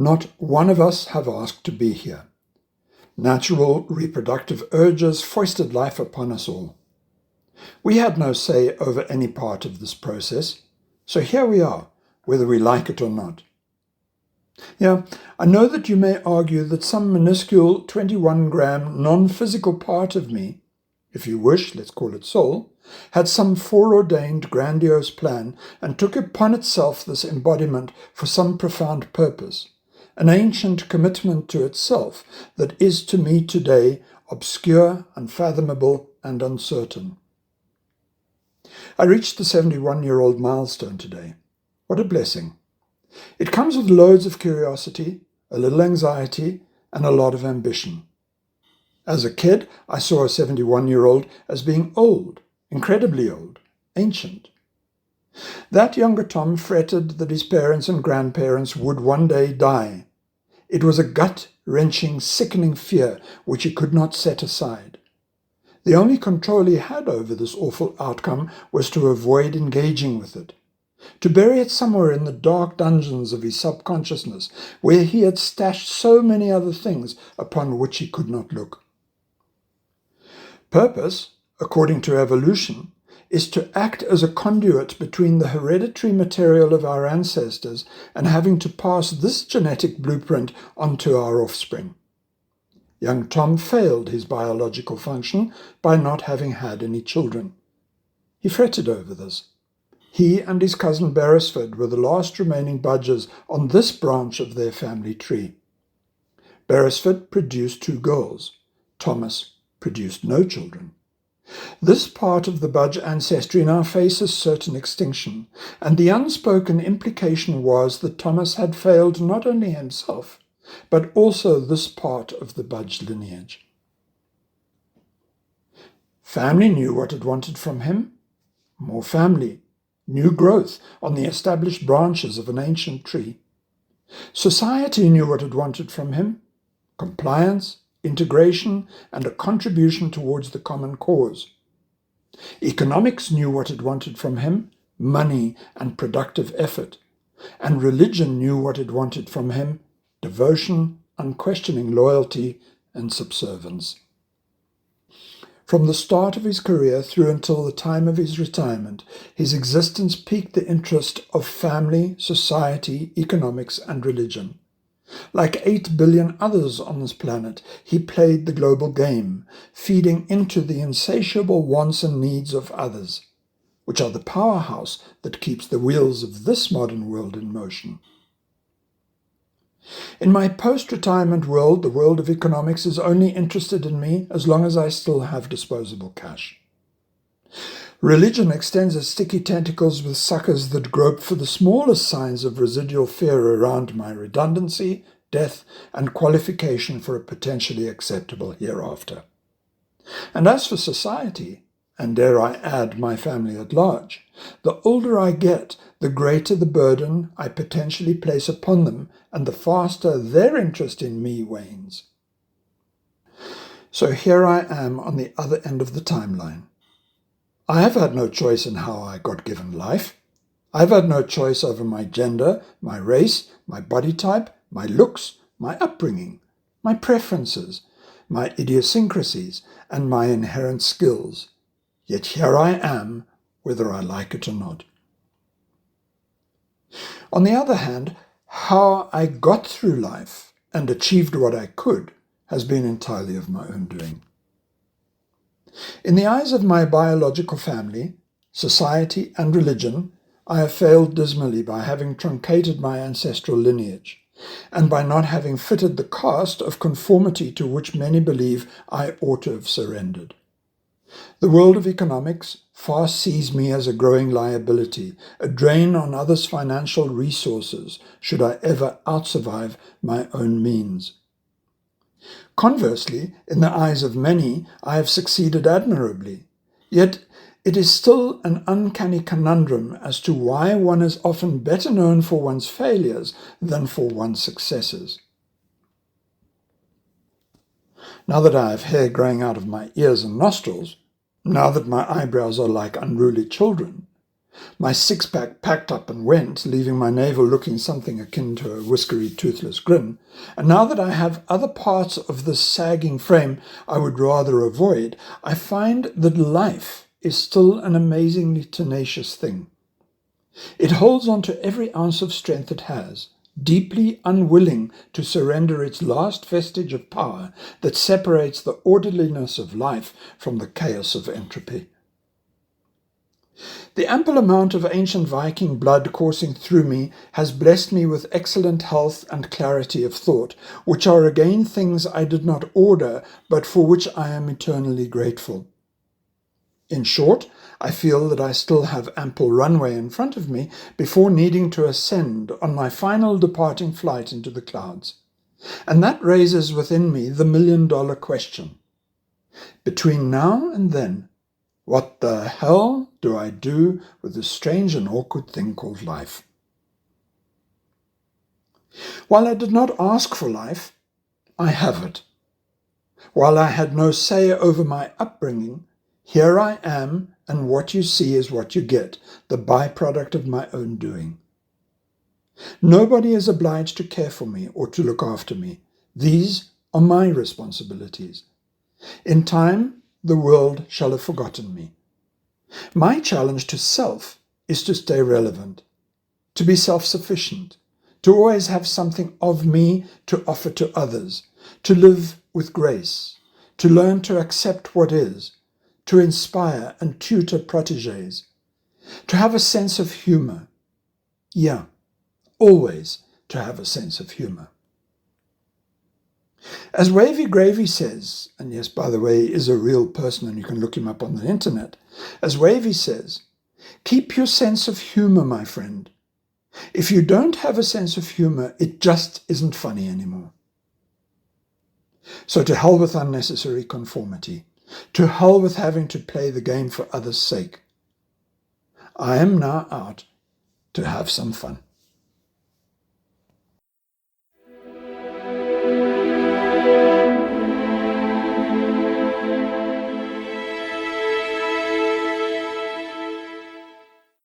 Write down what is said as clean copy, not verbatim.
Not one of us have asked to be here. Natural reproductive urges foisted life upon us all. We had no say over any part of this process, so here we are, whether we like it or not. Yeah, I know that you may argue that some minuscule 21-gram non-physical part of me, if you wish, let's call it soul, had some foreordained grandiose plan and took upon itself this embodiment for some profound purpose, an ancient commitment to itself that is to me today obscure, unfathomable, and uncertain. I reached the 71-year-old milestone today. What a blessing. It comes with loads of curiosity, a little anxiety, and a lot of ambition. As a kid, I saw a 71-year-old as being old, incredibly old, ancient. That younger Tom fretted that his parents and grandparents would one day die. It was a gut-wrenching, sickening fear which he could not set aside. The only control he had over this awful outcome was to avoid engaging with it, to bury it somewhere in the dark dungeons of his subconsciousness, where he had stashed so many other things upon which he could not look. Purpose, according to evolution, is to act as a conduit between the hereditary material of our ancestors and having to pass this genetic blueprint onto our offspring. Young Tom failed his biological function by not having had any children. He fretted over this. He and his cousin Beresford were the last remaining Budgers on this branch of their family tree. Beresford produced 2 girls. Thomas produced no children. This part of the Budge ancestry now faces certain extinction, and the unspoken implication was that Thomas had failed not only himself, but also this part of the Budge lineage. Family knew what it wanted from him. More family, new growth on the established branches of an ancient tree. Society knew what it wanted from him. Compliance, integration, and a contribution towards the common cause. Economics knew what it wanted from him, money and productive effort. And religion knew what it wanted from him, devotion, unquestioning loyalty, and subservience. From the start of his career through until the time of his retirement, his existence piqued the interest of family, society, economics, and religion. Like 8 billion others on this planet, he played the global game, feeding into the insatiable wants and needs of others, which are the powerhouse that keeps the wheels of this modern world in motion. In my post-retirement world, the world of economics is only interested in me as long as I still have disposable cash. Religion extends its sticky tentacles with suckers that grope for the smallest signs of residual fear around my redundancy, death, and qualification for a potentially acceptable hereafter. And as for society, and dare I add my family at large, the older I get, the greater the burden I potentially place upon them, and the faster their interest in me wanes. So here I am on the other end of the timeline. I have had no choice in how I got given life. I've had no choice over my gender, my race, my body type, my looks, my upbringing, my preferences, my idiosyncrasies, and my inherent skills. Yet here I am, whether I like it or not. On the other hand, how I got through life and achieved what I could has been entirely of my own doing. In the eyes of my biological family, society, and religion, I have failed dismally by having truncated my ancestral lineage, and by not having fitted the cast of conformity to which many believe I ought to have surrendered. The world of economics fast sees me as a growing liability, a drain on others' financial resources, should I ever outsurvive my own means. Conversely, in the eyes of many, I have succeeded admirably. Yet it is still an uncanny conundrum as to why one is often better known for one's failures than for one's successes. Now that I have hair growing out of my ears and nostrils, now that my eyebrows are like unruly children, My six-pack packed up and went, leaving my navel looking something akin to a whiskery, toothless grin. And now that I have other parts of this sagging frame I would rather avoid, I find that life is still an amazingly tenacious thing. It holds on to every ounce of strength it has, deeply unwilling to surrender its last vestige of power that separates the orderliness of life from the chaos of entropy. The ample amount of ancient Viking blood coursing through me has blessed me with excellent health and clarity of thought, which are again things I did not order, but for which I am eternally grateful. In short, I feel that I still have ample runway in front of me before needing to ascend on my final departing flight into the clouds. And that raises within me the million-dollar question. Between now and then, what the hell do I do with this strange and awkward thing called life? While I did not ask for life, I have it. While I had no say over my upbringing, here I am, and what you see is what you get, the byproduct of my own doing. Nobody is obliged to care for me or to look after me. These are my responsibilities. In time, the world shall have forgotten me. My challenge to self is to stay relevant, to be self-sufficient, to always have something of me to offer to others, to live with grace, to learn to accept what is, to inspire and tutor protégés, to have a sense of humor. Yeah, always to have a sense of humor. As Wavy Gravy says, and yes, by the way, is a real person and you can look him up on the internet, as Wavy says, keep your sense of humor, my friend. If you don't have a sense of humor, it just isn't funny anymore. So to hell with unnecessary conformity. To hell with having to play the game for others' sake. I am now out to have some fun.